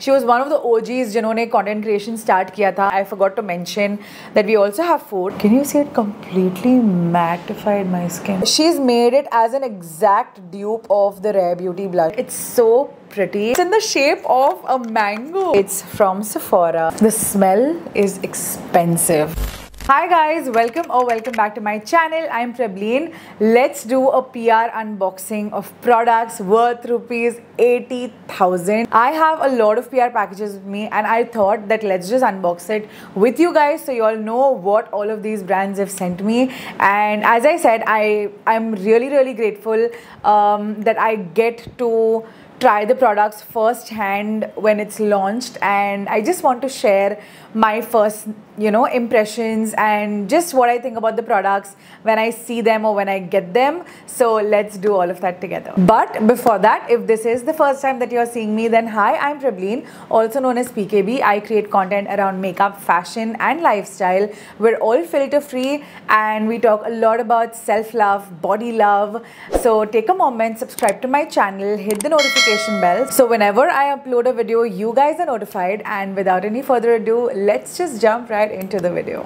She was one of the OGs जिन्होंने content creation start किया था. I forgot to mention that we also have food. Can you see it completely mattified my skin? She's made it as an exact dupe of the Rare Beauty blush. It's so pretty. It's in the shape of a mango. It's from Sephora. The smell is expensive. Hi guys, welcome back to my channel. I'm Prableen. Let's do a PR unboxing of products worth rupees 80,000. I have a lot of PR packages with me and I thought that let's just unbox it with you guys so you all know what all of these brands have sent me. And as I said, I'm really grateful that I get to try the products firsthand when it's launched, and I just want to share my first impressions and just what I think about the products when I see them or when I get them. So let's do all of that together. But before that, if this is the first time that you're seeing me, then hi, I'm Prableen, also known as PKB. I create content around makeup, fashion and lifestyle. We're all filter free and we talk a lot about self-love, body love. So take a moment, subscribe to my channel, hit the notification bell so whenever I upload a video you guys are notified. And without any further ado, let's just jump right into the video.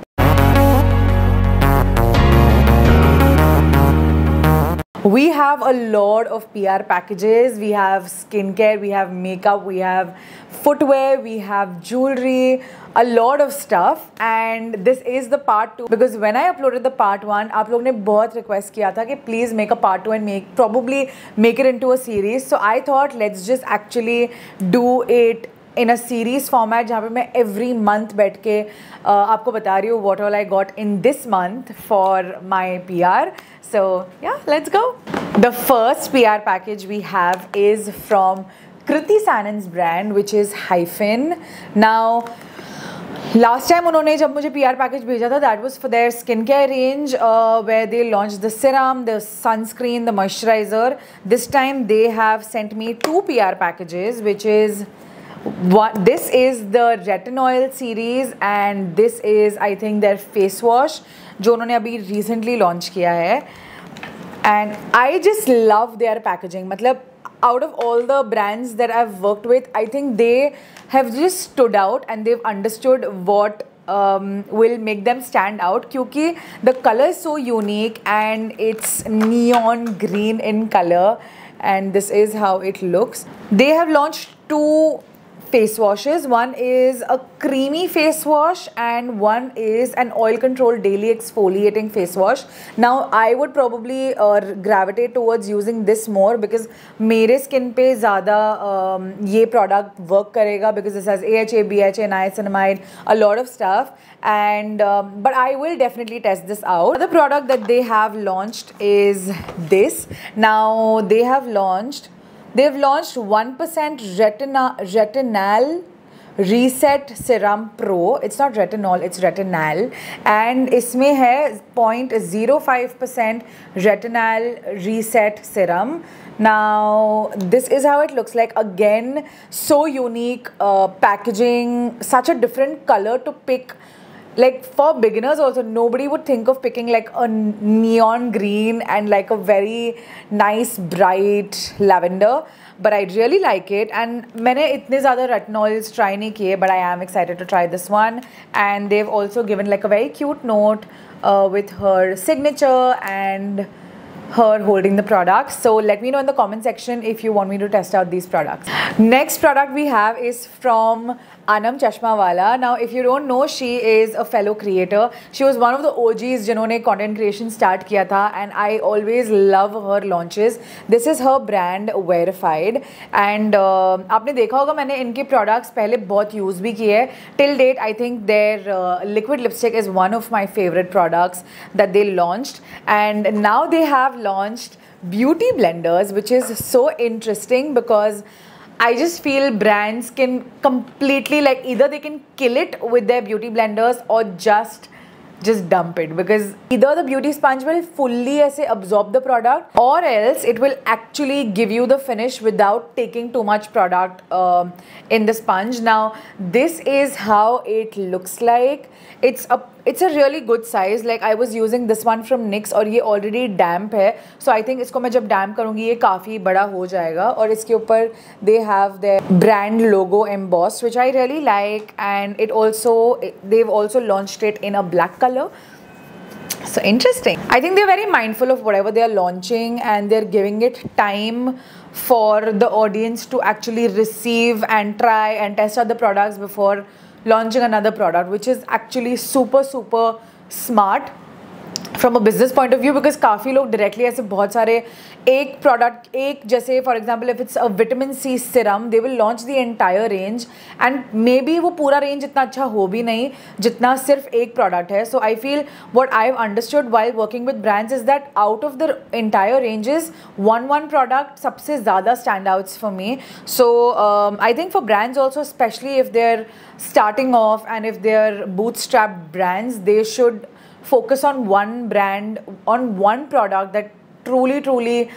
We have a lot of PR packages. We have skincare, we have makeup, we have footwear, we have jewelry, a lot of stuff. And this is the part 2 because when I uploaded the part 1, आप लोग ने बहुत request किया था कि please make a part 2 and probably make it into a series. So I thought let's just actually do it in a series format जहाँ पे मैं every month बैठ के आपको बता रही हूँ what all I got in this month for my PR. So yeah, let's go. The first PR package we have is from Kriti Sanon's brand, which is Hyphen. Now, last time उन्होंने जब मुझे PR package भेजा था, that was for their skincare range where they launched the serum, the sunscreen, the moisturizer. This time they have sent me 2 PR packages, which is this is the Retinoil series and this is I think their face wash जो उन्होंने अभी recently launch किया है. And I just love their packaging. मतलब out of all the brands that I've worked with, I think they have just stood out and they've understood what will make them stand out क्योंकि the color is so unique and it's neon green in color and this is how it looks. They have launched 2 face washes. One is a creamy face wash and one is an oil control daily exfoliating face wash. Now I would probably gravitate towards using this more because मेरे skin पे ज़्यादा ये product work करेगा because this has AHA, BHA, niacinamide, a lot of stuff. And but I will definitely test this out. The product that they have launched is this. Now they've launched 1% retinal reset serum pro. It's not retinol, it's retinal. And इसमें है 0.05% retinal reset serum. Now this is how it looks like. Again, so unique packaging, such a different color to pick. Like for beginners also, nobody would think of picking like a neon green and like a very nice bright lavender, but I really like it. And मैंने इतने ज़्यादा retinols try नहीं किए, but I am excited to try this one. And they've also given like a very cute note with her signature and her holding the product. So let me know in the comment section if you want me to test out these products. Next product we have is from Anam Chashmawala. Now if you don't know, she is a fellow creator. She was one of the OGs जिन्होंने content creation start किया था and I always love her launches. This is her brand Verified and आपने देखा होगा मैंने इनके products पहले बहुत use भी किए हैं. Till date I think their liquid lipstick is one of my favorite products that they launched, and now they have launched beauty blenders, which is so interesting because I just feel brands can completely, like, either they can kill it with their beauty blenders or just dump it, because either the beauty sponge will fully ऐसे absorb the product or else it will actually give you the finish without taking too much product in the sponge. Now this is how it looks like. it's a really good size. Like I was using this one from NYX और ये already damp है, so I think इसको मैं जब damp करूँगी ये काफ़ी बड़ा हो जाएगा. और इसके ऊपर they have their brand logo embossed, which I really like, and they've also launched it in a black color. So interesting. I think they're very mindful of whatever they are launching, and they're giving it time for the audience to actually receive and try and test out the products before launching another product, which is actually super smart from a business point of view, because काफ़ी लोग directly ऐसे बहुत सारे एक product, एक जैसे for example if it's a vitamin C serum, they will launch the entire range and maybe वो पूरा range इतना अच्छा हो भी नहीं जितना सिर्फ एक product है. So I feel what I've understood while working with brands is that out of the entire ranges, one product सबसे ज़्यादा standouts for me. So I think for brands also, especially if they're starting off and if they're bootstrap brands, they should focus on one brand, on one product that truly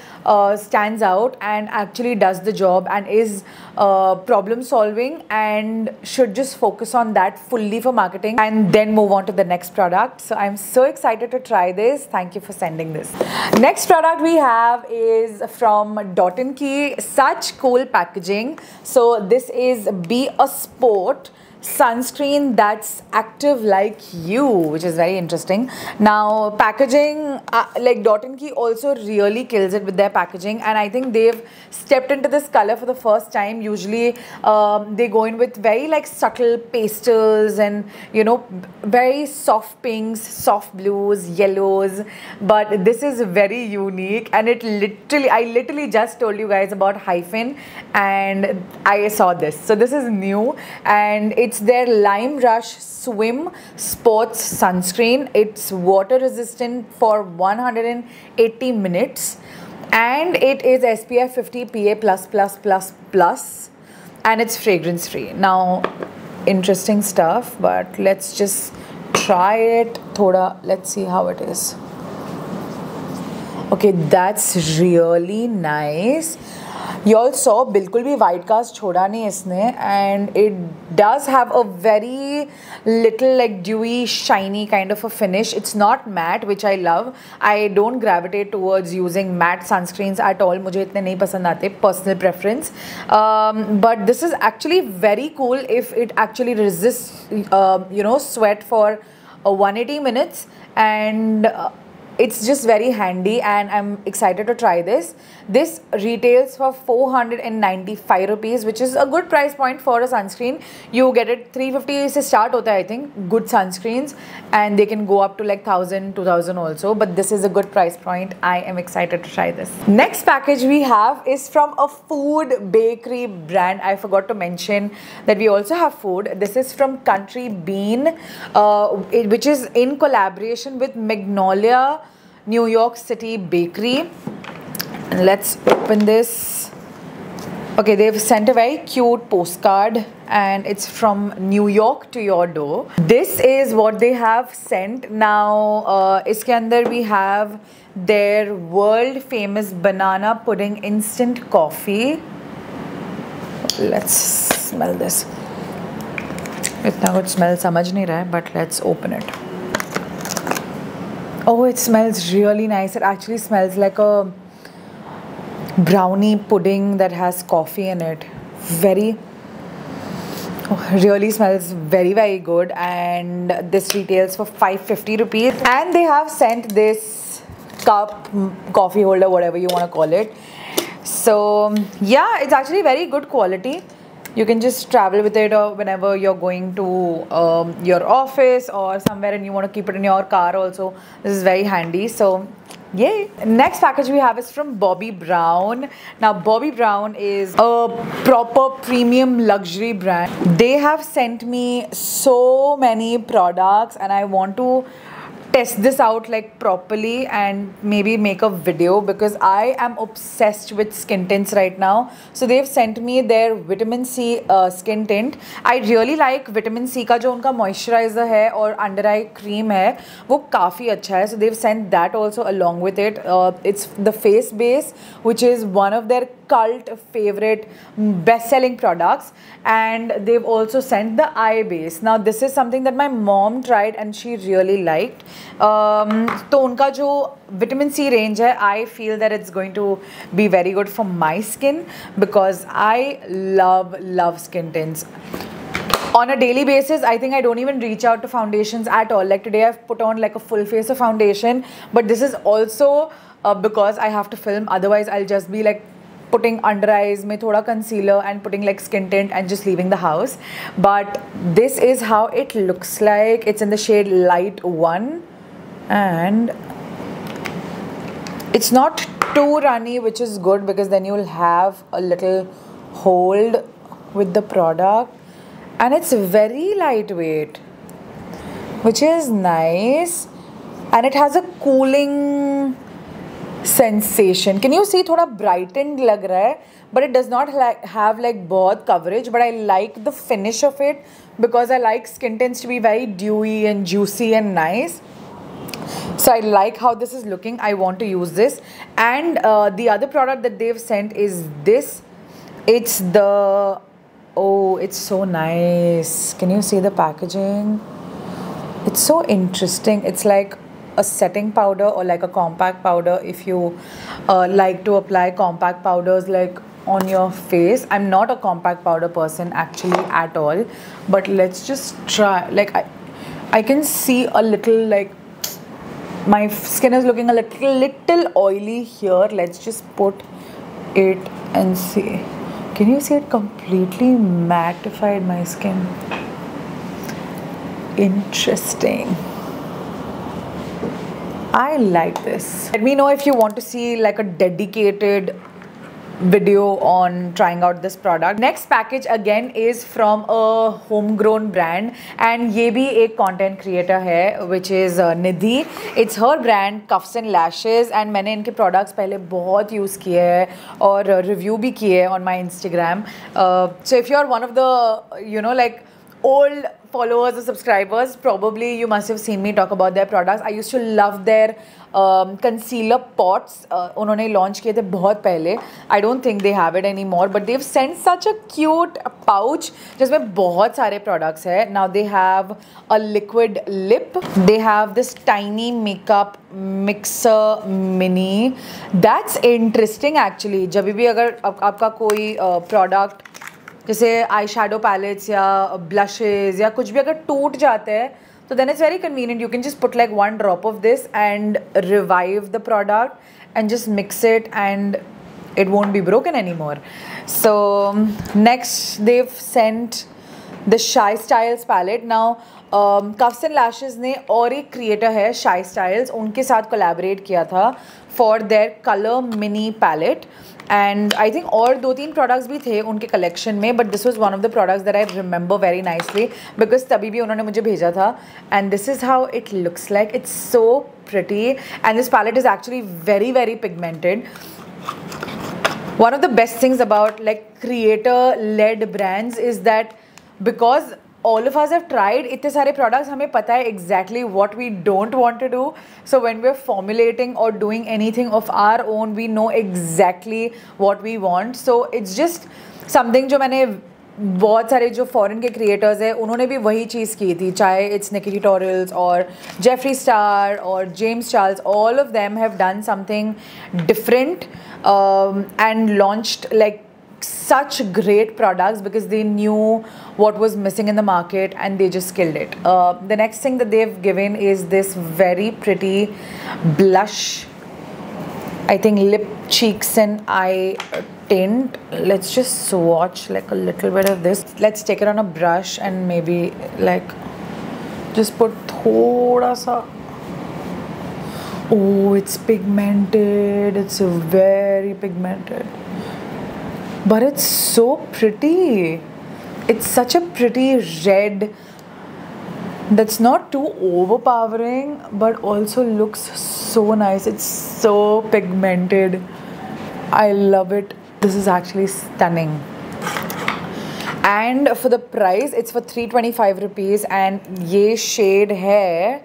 stands out and actually does the job and is problem solving, and should just focus on that fully for marketing and then move on to the next product. So I'm so excited to try this. Thank you for sending this. Next product we have is from Dot & Key. Such cool packaging. So this is Be a Sport sunscreen that's active like you, which is very interesting. Now packaging, like Dot & Key also really kills it with their packaging, and I think they've stepped into this color for the first time. Usually they go in with very like subtle pastels and, you know, very soft pinks, soft blues, yellows, but this is very unique. And it literally, I literally just told you guys about Hyphen and I saw this. So this is new, and it's their Lime Rush Swim Sports Sunscreen. It's water resistant for 180 minutes, and it is SPF 50 PA++++, and it's fragrance free. Now, interesting stuff, but let's just try it. Let's see how it is. Okay, that's really nice. You all saw बिल्कुल भी white cast छोड़ा नहीं इसने, and it does have a very little like dewy shiny kind of a finish. It's not matte, which I love. I don't gravitate towards using matte sunscreens at all. मुझे इतने नहीं पसंद आते, personal preference. But this is actually very cool if it actually resists you know, sweat for 180 minutes, and it's just very handy, and I'm excited to try this. This retails for 495 rupees, which is a good price point for a sunscreen. You get it 350 se start hota hai, I think, good sunscreens, and they can go up to like 1000, 2000 also, but this is a good price point. I am excited to try this. Next package we have is from a food bakery brand. I forgot to mention that we also have food. This is from Country Bean, which is in collaboration with Magnolia New York City Bakery. And let's open this. Okay, they've sent a very cute postcard, and it's from New York to your door. This is what they have sent. Now, iske andar we have their world famous banana pudding instant coffee. Let's smell this. Itna good smell samajh nahi raha hai, but let's open it. Oh, it smells really nice. It actually smells like a brownie pudding that has coffee in it. Really smells very good, and this retails for 550 rupees. And they have sent this cup, coffee holder, whatever you want to call it. So yeah, it's actually very good quality. You can just travel with it, or whenever you're going to your office or somewhere and you want to keep it in your car also. This is very handy. So yay. Next package we have is from Bobbi Brown. Now Bobbi Brown is a proper premium luxury brand. They have sent me so many products, and I want to test this out like properly and maybe make a video, because I am obsessed with skin tints right now. So they've sent me their vitamin C skin tint. I really like vitamin C का जो उनका moisturizer है और under eye cream है वो काफ़ी अच्छा है. So they've sent that also along with it. It's the face base, which is one of their cult favorite best-selling products, and they've also sent the eye base. Now this is something that my mom tried and she really liked. तो उनका जो vitamin C range है, I feel that it's going to be very good for my skin, because I love skin tints. On a daily basis, I think I don't even reach out to foundations at all. Like today I've put on like a full face of foundation, but this is also because I have to film. Otherwise I'll just be like putting under eyes mein thoda concealer and putting like skin tint and just leaving the house. But this is how it looks like. It's in the shade light 1 and it's not too runny, which is good because then you'll have a little hold with the product, and it's very lightweight, which is nice, and it has a cooling sensation. Can you see thoda brightened lag raha hai, but it does not have like बहुत coverage, but I like the finish of it because I like skin tints to be very dewy and juicy and nice. So I like how this is looking. I want to use this. And the other product that they've sent is this. It's the, oh, it's so nice. Can you see the packaging? It's so interesting. It's like a setting powder or like a compact powder if you like to apply compact powders like on your face. I'm not a compact powder person actually at all, but let's just try. Like I can see a little, like my skin is looking a little oily here. Let's just put it and see. Can you see it completely mattified my skin? Interesting. I like this. Let me know if you want to see like a dedicated video on trying out this product. Next package again is from a homegrown brand, and ये भी एक content creator है, which is Nidhi. It's her brand Cuffs and Lashes, and मैंने इनके products पहले बहुत use किए हैं और review भी किए हैं on my Instagram. So if you're one of the, you know, like old followers or subscribers, probably you must have seen me talk about their products. I used to love their concealer pots. उन्होंने launch किए थे बहुत पहले. I don't think they have it anymore, but they've sent such a cute pouch जिसमें बहुत सारे products है. Now they have a liquid lip. They have this tiny makeup mixer mini. That's interesting actually. जब भी अगर आपका कोई product जैसे आई शेडो पैलेट्स या ब्लशेज या कुछ भी अगर टूट जाते हैं तो then it's very convenient. You can just put like one drop of this and revive the product and just mix it and it won't be broken anymore. So next they've sent the Shy Styles palette. Now Cuffs and Lashes ने और एक creator है Shy Styles, उनके साथ collaborate किया था for their color mini palette. And I think और 2-3 products भी थे उनके collection में, but this was one of the products that I remember very nicely because तभी भी उन्होंने मुझे भेजा था. And this is how it looks like. It's so pretty, and this palette is actually very pigmented. One of the best things about like creator-led brands is that because all of us have tried इतने सारे products, हमें पता है exactly what we don't want to do. So when we're formulating or doing anything of our own, we know exactly what we want. So it's just something जो मैंने बहुत सारे जो फॉरेन के क्रिएटर्स हैं उन्होंने भी वही चीज़ की थी, चाहे इट्स निकी ट्यूटोरियल्स और जेफरी स्टार और James Charles, all of them have done something different and launched like such great products because they knew what was missing in the market and they just killed it. The next thing that they've given is this very pretty blush, I think lip, cheeks and eye tint. Let's just swatch like a little bit of this. Let's take it on a brush and maybe like just put thoda sa. Oh, it's pigmented. It's very pigmented. But it's so pretty. It's such a pretty red That's not too overpowering, but also looks so nice. It's so pigmented. I love it. This is actually stunning. And for the price, it's for 325 rupees, and ye shade hai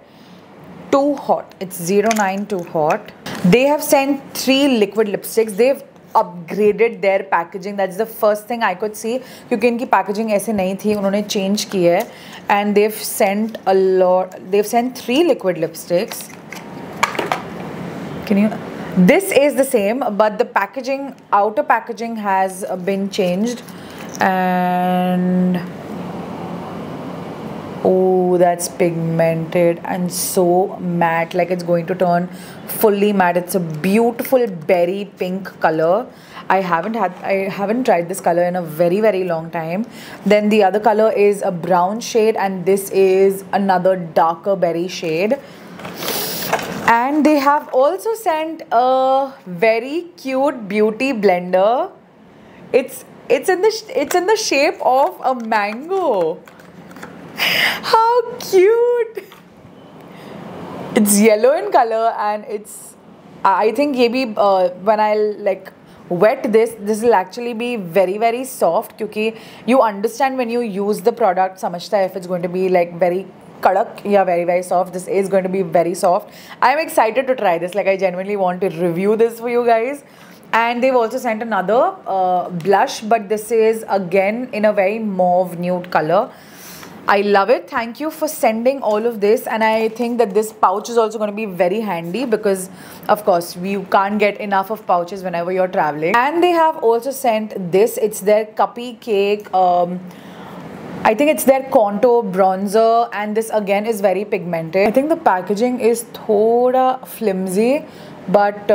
Too Hot. It's 09 Too Hot. They have sent 3 liquid lipsticks. They've upgraded their packaging. That's the first thing I could see, क्योंकि इनकी packaging ऐसे नहीं थी, उन्होंने change की है. And they've sent a lot. They've sent 3 liquid lipsticks. Can you? This is the same, but the packaging, outer packaging has been changed. And oh, that's pigmented and so matte, like it's going to turn fully matte. It's a beautiful berry pink color. I haven't tried this color in a very, very long time. Then the other color is a brown shade, and this is another darker berry shade. And they have also sent a very cute beauty blender. It's in the shape of a mango. How cute! It's yellow in color, and it's, I think maybe when I like wet this will actually be very, very soft, because you understand when you use the product, samajhta if it's going to be like very kadak, yeah, very, very soft. This is going to be very soft. I'm excited to try this. Like, I genuinely want to review this for you guys. And they've also sent another blush, but this is again in a very mauve nude color. I love it. Thank you for sending all of this, and I think that this pouch is also going to be very handy, because of course you can't get enough of pouches whenever you're traveling. And they have also sent this. It's their Cuppy Cake, I think it's their contour bronzer, and this again is very pigmented. I think the packaging is thoda flimsy, but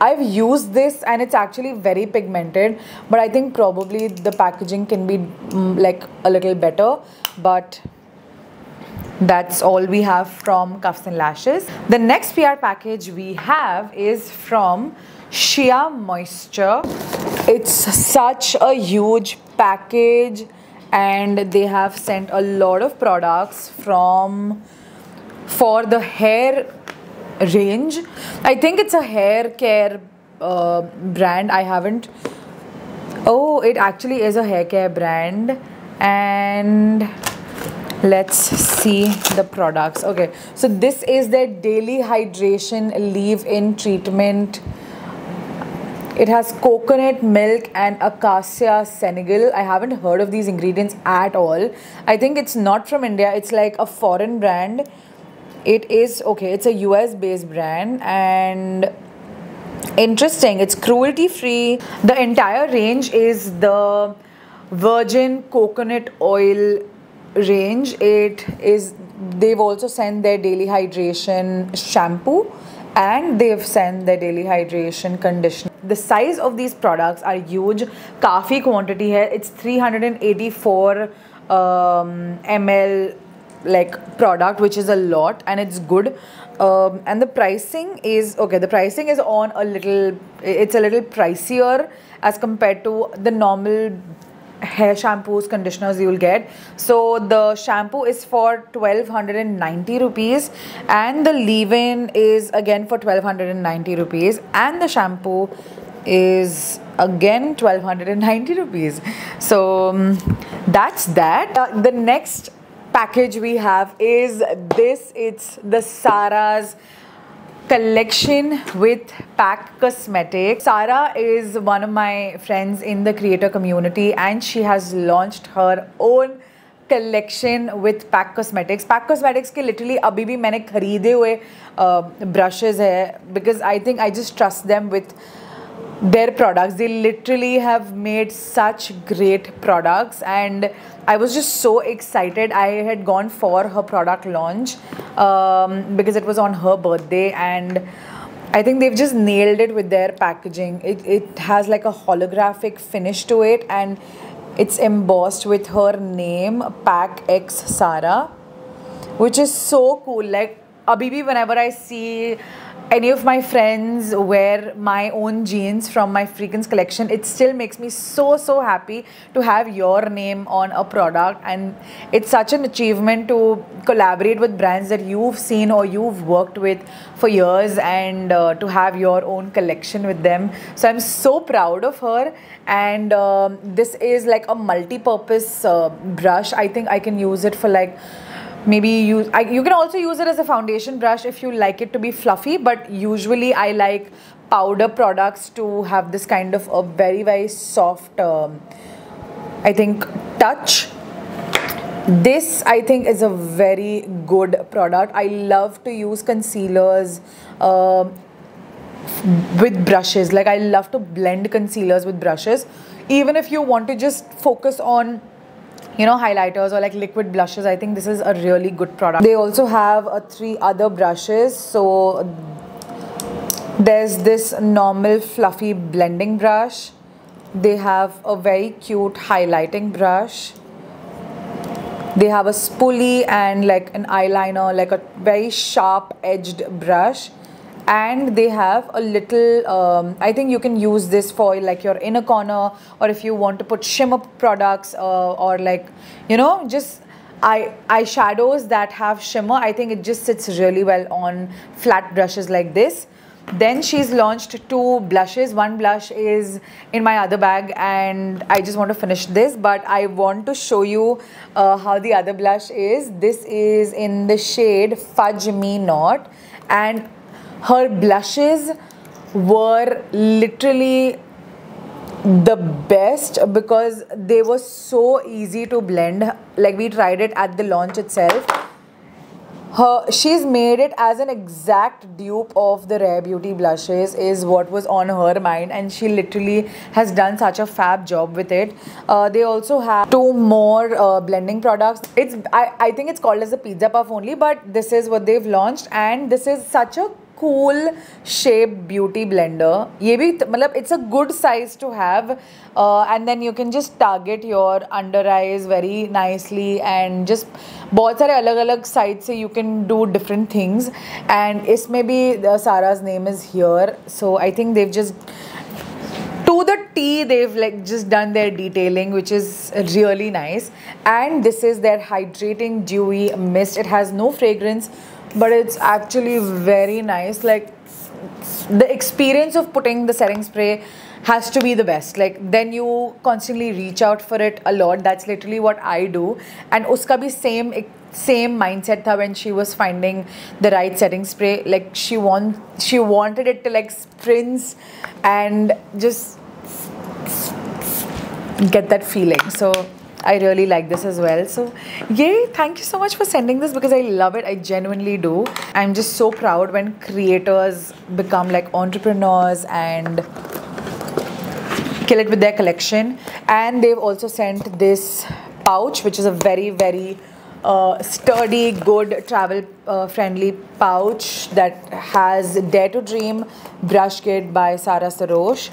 I've used this and it's actually very pigmented, but I think probably the packaging can be like a little better. But that's all we have from Cuffs and Lashes. The next PR package we have is from Shea Moisture. It's such a huge package, and they have sent a lot of products for the hair range. I think it's a hair care brand. I haven't. Oh, it actually is a hair care brand. And let's see the products. Okay, so this is their daily hydration leave-in treatment. It has coconut milk and acacia Senegal. I haven't heard of these ingredients at all. I think it's not from India. It's like a foreign brand. It is, okay, it's a US based brand, and interesting, it's cruelty free. The entire range is the virgin coconut oil range. They've also sent their daily hydration shampoo, and they've sent their daily hydration conditioner. The size of these products are huge. Kafi quantity hai. It's 384 ml like product, which is a lot, and it's good. And the pricing is okay. The pricing is on a little. It's a little pricier as compared to the normal hair shampoos, conditioners you will get. So the shampoo is for 1290 rupees, and the leave-in is again for 1290 rupees, and the shampoo is again 1290 rupees. So that's that. The next package we have is this. It's the Sarah's collection with Pack Cosmetics. Sarah is one of my friends in the creator community, and she has launched her own collection with Pack Cosmetics. Pack Cosmetics के literally अभी भी मैंने खरीदे हुए brushes है, because I think I just trust them with their products. They literally have made such great products, and I was just so excited. I had gone for her product launch because it was on her birthday, and I think they've just nailed it with their packaging. It has like a holographic finish to it, and it's embossed with her name, Pack X Sarah, which is so cool. Like abhi bhi whenever I see any of my friends wear my own jeans from my Freakins collection, it still makes me so happy to have your name on a product. And it's such an achievement to collaborate with brands that you've seen or you've worked with for years, and to have your own collection with them. So I'm so proud of her. And this is like a multi-purpose brush. I think I can use it for like, maybe you can also use it as a foundation brush if you like it to be fluffy, but usually I like powder products to have this kind of a very soft I think touch. This I think is a very good product. I love to use concealers with brushes. Like I love to blend concealers with brushes, even if you want to just focus on, you know, highlighters or like liquid blushes. I think this is a really good product. They also have 3 other brushes. So there's this normal fluffy blending brush. They have a very cute highlighting brush. They have a spoolie and like an eyeliner, like a very sharp edged brush. And they have a little I think you can use this for like your inner corner, or if you want to put shimmer products or like, you know, just eyeshadows that have shimmer. I think it just sits really well on flat brushes like this. Then she's launched 2 blushes. One blush is in my other bag and I just want to finish this, but I want to show you how the other blush is. This is in the shade Fudge Me Not, and her blushes were literally the best because they were so easy to blend. Like we tried it at the launch itself. She's made it as an exact dupe of the Rare Beauty blushes is what was on her mind, and she literally has done such a fab job with it. They also have 2 more blending products. I think it's called as a pizza puff only, but this is what they've launched, and this is such a cool shape beauty blender. ये भी मतलब it's a good size to have, and then you can just target your under eyes very nicely, and just बहुत सारे अलग-अलग sides से you can do different things. And इसमें भी Sarah's name is here, so I think they've just to the T, they've like just done their detailing, which is really nice. And this is their hydrating dewy mist. It has no fragrance, but it's actually very nice. Like the experience of putting the setting spray has to be the best. Like then you constantly reach out for it a lot. That's literally what I do. And uska bhi same mindset tha when she was finding the right setting spray. Like she wanted it to like spritz and just get that feeling. So I really like this as well. So yay, thank you so much for sending this because I love it. I genuinely do. I'm just so proud when creators become like entrepreneurs and kill it with their collection. And they've also sent this pouch, which is a very sturdy, good travel friendly pouch that has Dare to Dream brush kit by Sara Sarosh.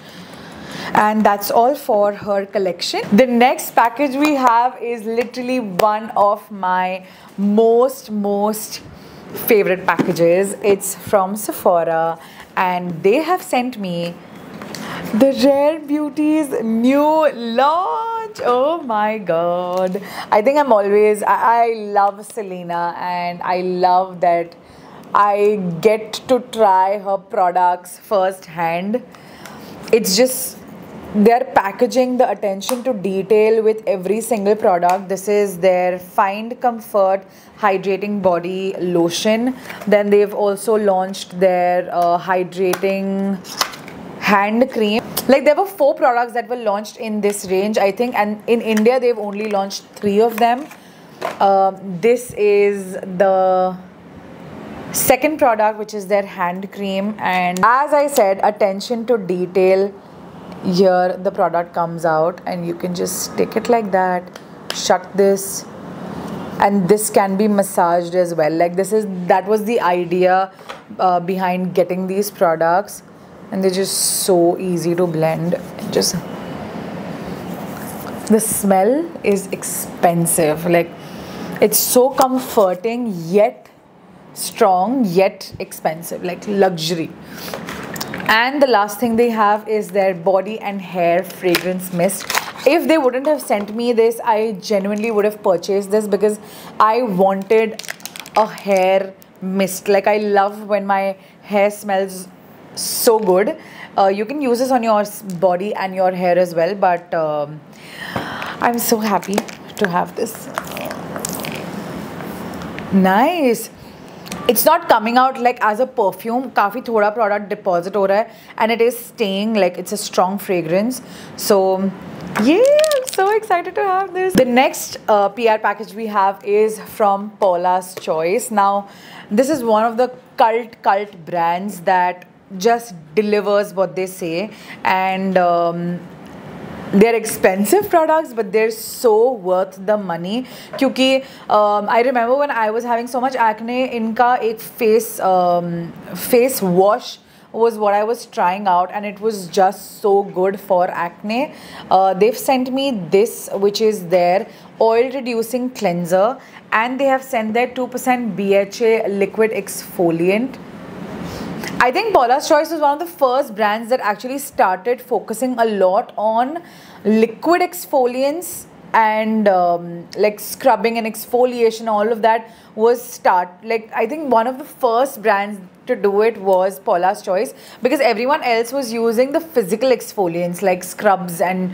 And that's all for her collection. The next package we have is literally one of my most favorite packages. It's from Sephora, and they have sent me the Rare Beauty's new launch. Oh my god. I think I love Selena, and I love that I get to try her products firsthand. It's just they're packaging the attention to detail with every single product. This is their Find Comfort Hydrating Body Lotion. Then they've also launched their hydrating hand cream. Like there were 4 products that were launched in this range, I think, and in India they've only launched 3 of them. This is the second product, which is their hand cream, and as I said, attention to detail. Here the product comes out and you can just stick it like that, shut this, and this can be massaged as well. Like that was the idea behind getting these products, and they're just so easy to blend. Just the smell is expensive. Like it's so comforting yet strong yet expensive, like luxury. And the last thing they have is their body and hair fragrance mist. If they wouldn't have sent me this, I genuinely would have purchased this because I wanted a hair mist. Like, I love when my hair smells so good. You can use this on your body and your hair as well, but I'm so happy to have this. Nice. It's not coming out like as a perfume. काफी थोड़ा product deposit हो रहा है, and it is staying, like it's a strong fragrance. So yeah, I'm so excited to have this. The next PR package we have is from Paula's Choice. Now, this is one of the cult brands that just delivers what they say, and they're expensive products, but they're so worth the money. Because I remember when I was having so much acne, इनका एक face wash was what I was trying out, and it was just so good for acne. They've sent me this, which is their oil reducing cleanser, and they have sent their 2% BHA liquid exfoliant. I think Paula's Choice was one of the first brands that actually started focusing a lot on liquid exfoliants, and like scrubbing and exfoliation. All of that was I think one of the first brands to do it was Paula's Choice, because everyone else was using the physical exfoliants like scrubs and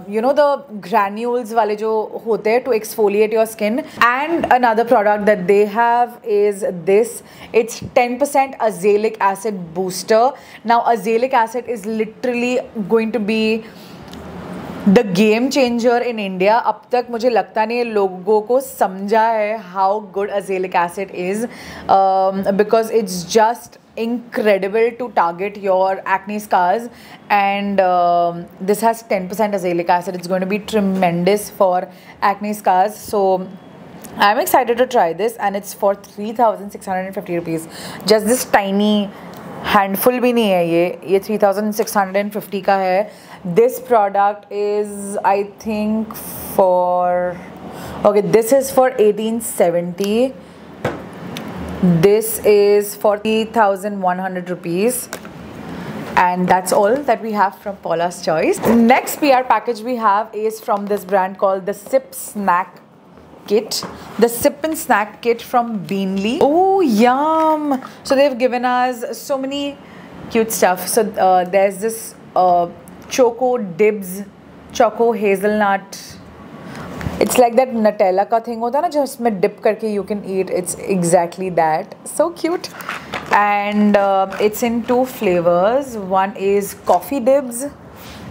you know, the granules wale jo hote hai to exfoliate your skin. And another product that they have is this. It's 10% azelaic acid booster. Now, azelaic acid is literally going to be the game changer in India. अब तक मुझे लगता नहीं है लोगों को समझा है how good azelaic acid is, because it's just incredible to target your acne scars, and this has 10% azelaic acid. It's going to be tremendous for acne scars. So I'm excited to try this, and it's for 3,650 rupees. Just this tiny handful भी नहीं है ये 3,650 का है. This product is, I think, for, okay, this is for 1870. This is for 3,100 rupees. And that's all that we have from Paula's Choice. Next PR package we have is from this brand called the Sip Snack Kit. The Sip and Snack Kit from Beanly. Oh, yum! So they've given us so many cute stuff. So there's this Choco Dibs, Choco Hazelnut. It's like that Nutella ka thing hota hai na, jo usme dip karke you can eat. It's exactly that. So cute. And it's in 2 flavors. One is Coffee Dibs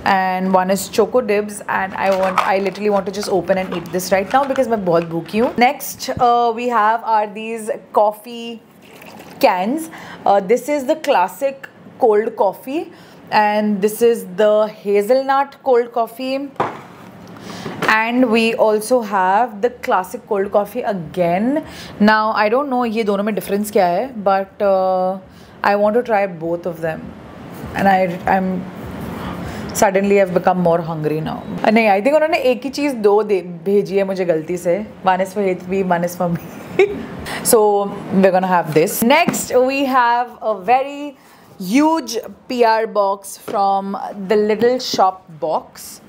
and one is Choco Dibs. And I literally want to just open and eat this right now because मैं बहुत भूखी हूँ. Next we have are these coffee cans. This is the classic cold coffee, and this is the hazelnut cold coffee, and we also have the classic cold coffee again. Now I don't know ये दोनों में difference क्या है, but I want to try both of them, and I'm suddenly I've become more hungry now. नहीं, I think उन्होंने एक ही चीज़ 2 भेजी है मुझे गलती से. One is for Hitvi, one is for me. So we're gonna have this. Next we have a very huge PR box from the Little Shop Box,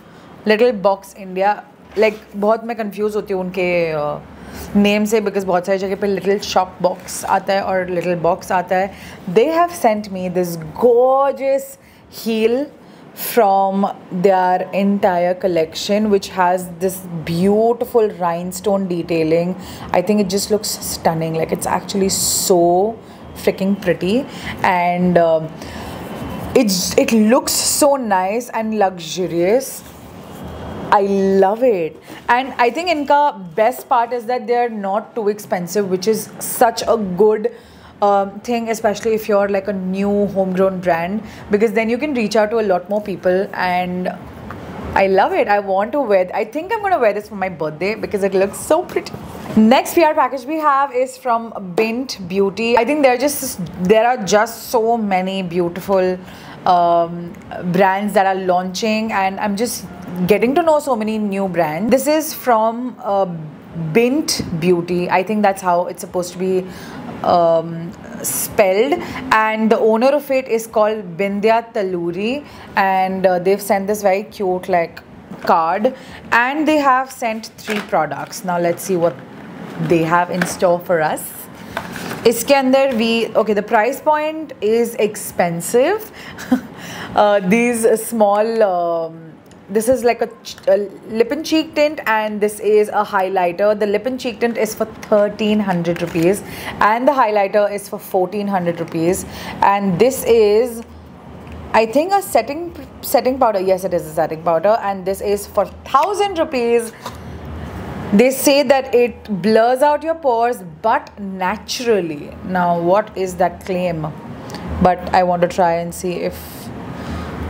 Little Box India. Like बहुत मैं confuse होती हूँ उनके name से, because बहुत सारी जगह पे Little Shop Box आता है और Little Box आता है. They have sent me this gorgeous heel from their entire collection, which has this beautiful rhinestone detailing. I think it just looks stunning. Like, it's actually so freaking pretty, and it looks so nice and luxurious. I love it. And I think inka best part is that they are not too expensive, which is such a good thing, especially if you're like a new homegrown brand, because then you can reach out to a lot more people. And I love it. I want to wear. I think I'm going to wear this for my birthday because it looks so pretty. Next PR package we have is from Bint Beauty. I think there are just so many beautiful brands that are launching, and I'm just getting to know so many new brands. This is from Bint Beauty. I think that's how it's supposed to be spelled, and the owner of it is called Bindya Taluri, and they've sent this very cute like card, and they have sent 3 products. Now let's see what they have in store for us. इसके अंदर okay, the price point is expensive. These small this is like a lip and cheek tint, and this is a highlighter. The lip and cheek tint is for 1300 rupees and the highlighter is for 1400 rupees, and this is, I think, a setting powder. Yes, it is a setting powder, and this is for 1000 rupees. They say that it blurs out your pores but naturally. Now what is that claim? But I want to try and see if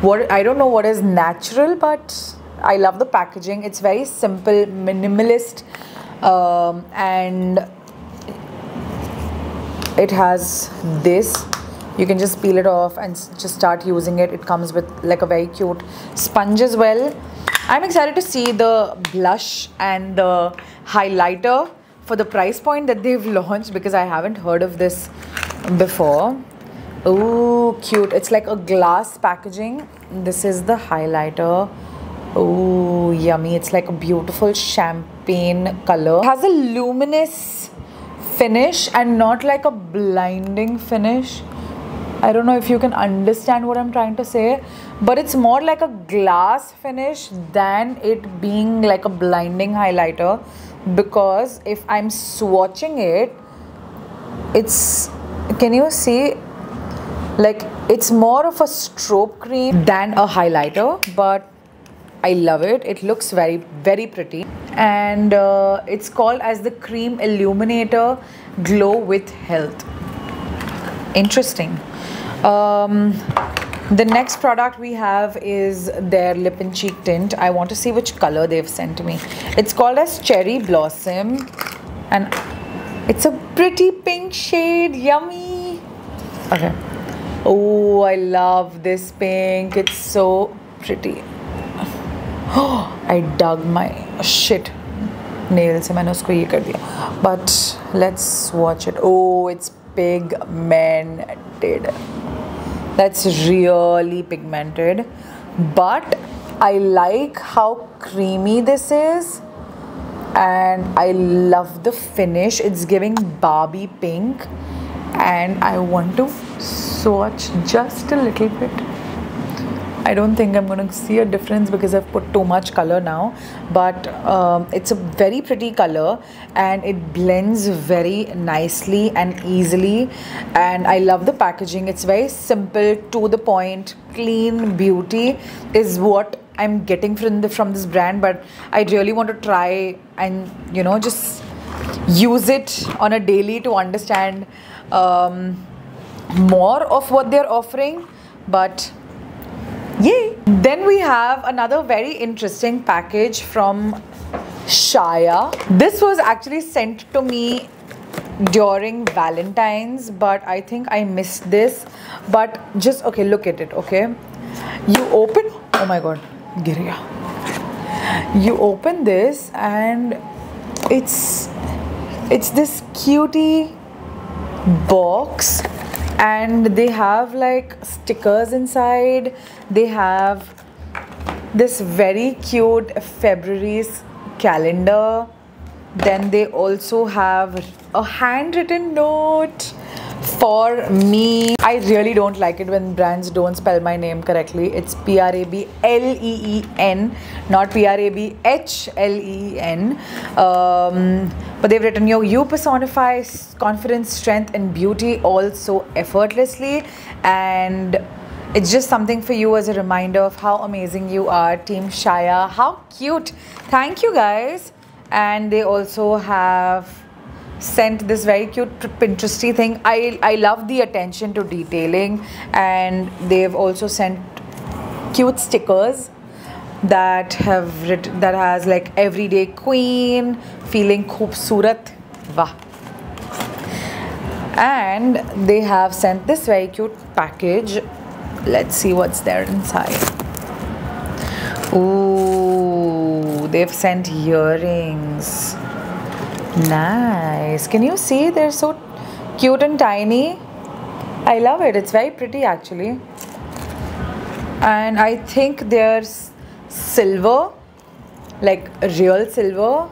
I don't know what is natural, but I love the packaging. It's very simple, minimalist, and it has this. You can just peel it off and just start using it. It comes with like a very cute sponge as well. I'm excited to see the blush and the highlighter for the price point that they've launched, because I haven't heard of this before. Oh, cute. It's like a glass packaging. This is the highlighter. Oh, yummy. It's like a beautiful champagne color. It has a luminous finish and not like a blinding finish. I don't know if you can understand what I'm trying to say, but it's more like a glass finish than it being like a blinding highlighter, because if I'm swatching it, it's, can you see, like it's more of a strobe cream than a highlighter, but I love it. It looks very, very pretty, and it's called as the Cream Illuminator Glow with Health. Interesting. The next product we have is their lip and cheek tint. I want to see which color they've sent me. It's called as Cherry Blossom, and it's a pretty pink shade. Yummy. Okay. Oh, I love this pink. It's so pretty. Oh, I dug my shit nail se maine usko ye kar diya. But let's watch it. Oh, it's pigmented. That's really pigmented, but I like how creamy this is, and I love the finish. It's giving Barbie pink, and I want to swatch just a little bit. I don't think I'm going to see a difference because I've put too much color now, but it's a very pretty color and it blends very nicely and easily, and I love the packaging. It's very simple, to the point, clean beauty is what I'm getting from this brand, but I really want to try and, you know, just use it on a daily to understand more of what they're offering. But yay! Then we have another very interesting package from Shaya. This was actually sent to me during Valentine's, but I think I missed this. But just, okay, look at it, okay? You open, oh my god, gir gaya. You open this and it's this cutie box, and they have like stickers inside. They have this very cute February's calendar. Then they also have a handwritten note for me. I really don't like it when brands don't spell my name correctly. It's Prableen, not Prabhleen. But they've written, you personify confidence, strength and beauty all so effortlessly, and it's just something for you as a reminder of how amazing you are, Team Shaya. How cute. Thank you guys. And they also have sent this very cute Pinteresty thing. I love the attention to detailing, and they've also sent cute stickers that have written, that has like everyday queen, feeling khoobsurat, wah. And they have sent this very cute package. Let's see what's there inside. Ooh, they've sent earrings. Nice. Can you see? They're so Cute and tiny. I love it. It's very pretty actually. And I think there's silver, like real silver.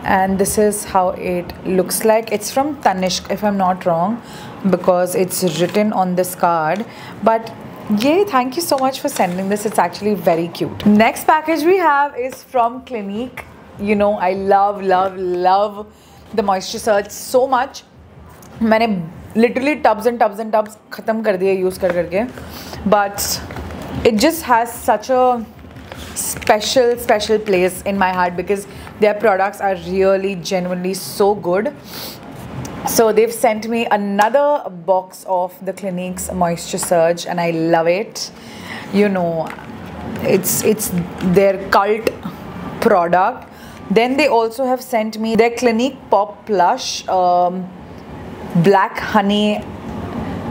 And this is how it looks like. It's from Tanishq if I'm not wrong, because it's written on this card. But yay, thank you so much for sending this. It's actually very cute. Next package we have is from Clinique. You know, I love the Moisture Surge so much. मैंने literally tubs and tubs and tubs ख़त्म कर दिए use कर करके. But it just has such a special place in my heart because their products are really genuinely so good. So they've sent me another box of the Clinique's Moisture Surge and I love it. You know, it's their cult product. Then they also have sent me their Clinique Pop Plush Black Honey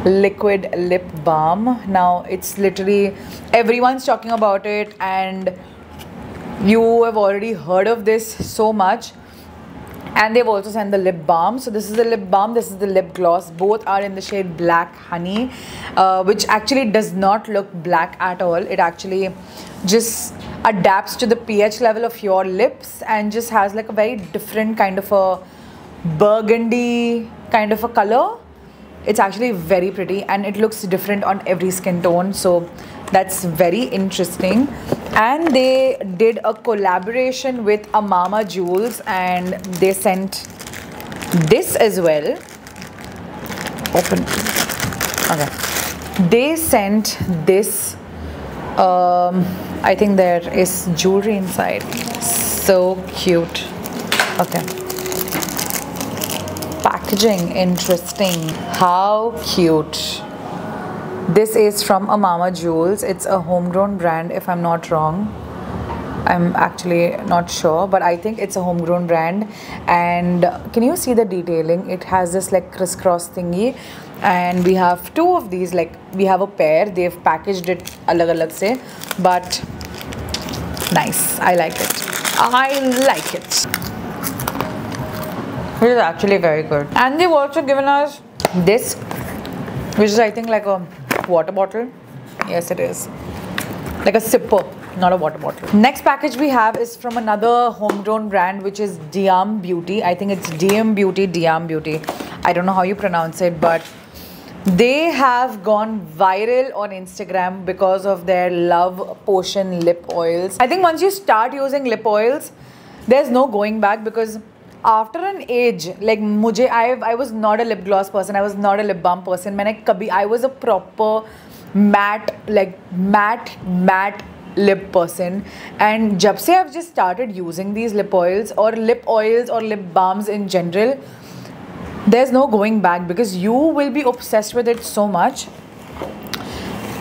Liquid Lip Balm. Now it's literally, everyone's talking about it and you have already heard of this so much. And they've also sent the lip balm. So this is the lip balm, this is the lip gloss. Both are in the shade Black Honey, which actually does not look black at all. It actually just adapts to the pH level of your lips and just has like a very different kind of a burgundy kind of a color. It's actually very pretty and it looks different on every skin tone. So that's very interesting. And they did a collaboration with Amama Jewels and they sent this as well. Open. Okay. They sent this. I think there is jewelry inside. So cute. Okay. Packaging, interesting. How cute. This is from Amama Jewels. It's a homegrown brand if I'm not wrong. I'm actually not sure, but I think it's a homegrown brand. And can you see the detailing? It has this like crisscross thingy. And we have two of these, like we have a pair. They've packaged it alag alag se, but nice. I like it. I like it. It is actually very good. And they've also given us this, which is I think like a water bottle. Yes, it is. Like a sipper, not a water bottle. Next package we have is from another homegrown brand, which is Diam Beauty. I think it's Diam Beauty. I don't know how you pronounce it, but they have gone viral on Instagram because of their Love Potion lip oils. I think once you start using lip oils, there's no going back, because after an age, like I was not a lip gloss person, I was not a lip balm person. I was a proper matte lip person, and jab se I've just started using these lip oils or lip balms in general, there's no going back because you will be obsessed with it so much.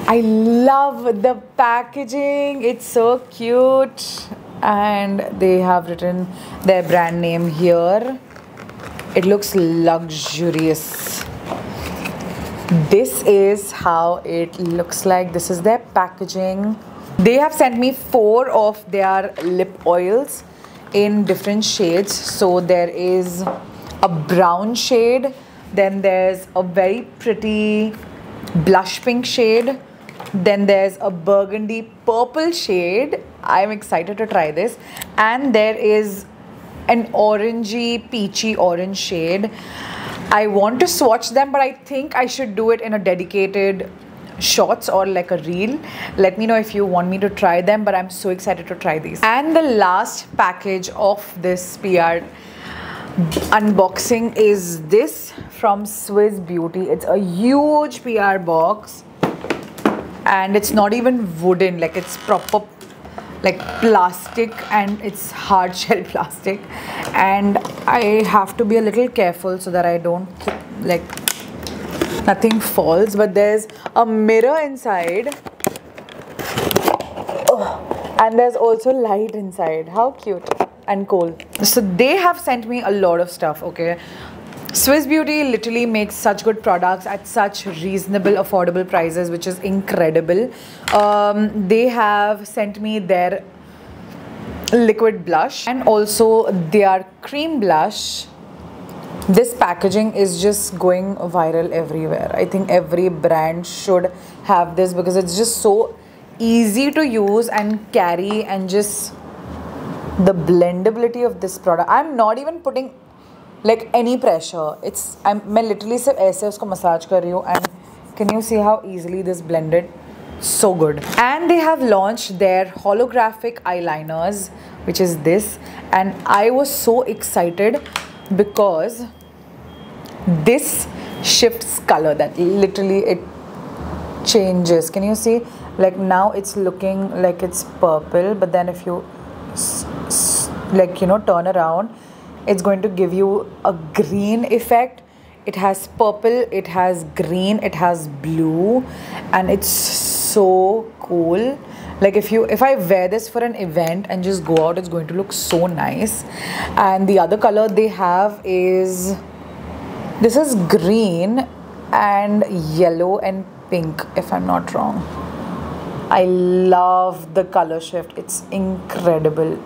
I love the packaging, it's so cute. And they have written their brand name here. It looks luxurious. This is how it looks like. This is their packaging. They have sent me 4 of their lip oils in different shades. So there is a brown shade, then there's a very pretty blush pink shade, then there's a burgundy purple shade. I'm excited to try this. And there is an orangey peachy orange shade. I want to swatch them, but I think I should do it in a dedicated shots or like a reel. Let me know if you want me to try them, but I'm so excited to try these. And the last package of this PR unboxing is this from Swiss Beauty. It's a huge PR box. And it's not even wooden, like it's proper like plastic, and it's hard shell plastic, and I have to be a little careful so that I don't like nothing falls. But there's a mirror inside. Oh, and there's also light inside. How cute and cool. So they have sent me a lot of stuff. Okay, Swiss Beauty literally makes such good products at such reasonable, affordable prices, which is incredible. They have sent me their liquid blush and also their cream blush. This packaging is just going viral everywhere. I think every brand should have this because it's just so easy to use and carry, and just the blendability of this product. I'm not even putting like any pressure. मैं literally सिर्फ ऐसे उसको massage कर रही हूँ, and can you see how easily this blended? So good. And they have launched their holographic eyeliners, which is this, and I was so excited because this shifts color, that literally it changes. Can you see? Like now it's looking like it's purple, but then if you like, you know, turn around, it's going to give you a green effect. It has purple, it has green, it has blue, and it's so cool. Like if I wear this for an event and just go out, it's going to look so nice. And the other color they have is, this is green and yellow and pink, if I'm not wrong. I love the color shift. It's incredible.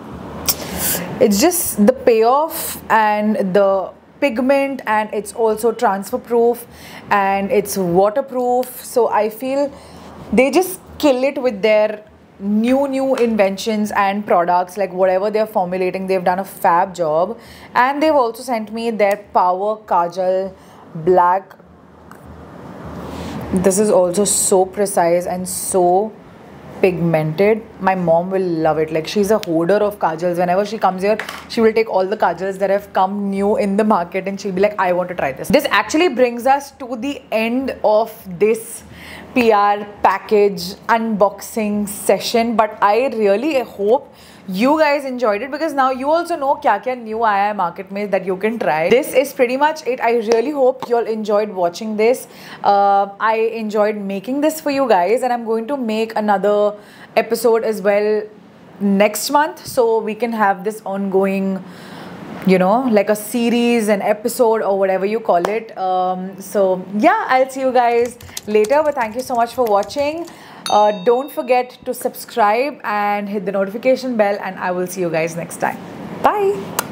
It's just the payoff and the pigment, and it's also transfer proof and it's waterproof. So I feel they just kill it with their new inventions and products. Like whatever they're formulating, they've done a fab job. And they've also sent me their Power Kajal Black. This is also so precise and so pigmented. My mom will love it. Like, she's a hoarder of kajals. Whenever she comes here, she will take all the kajals that have come new in the market and she'll be like, I want to try this. This actually brings us to the end of this PR package unboxing session, but I really hope you guys enjoyed it, because now you also know kya new aaya hai market mein that you can try. This is pretty much it. I really hope you all enjoyed watching this. I enjoyed making this for you guys, and I'm going to make another episode as well next month, so we can have this ongoing, you know, like a series, an episode, or whatever you call it. So yeah, I'll see you guys later, but thank you so much for watching. Don't forget to subscribe and hit the notification bell, and I will see you guys next time. Bye.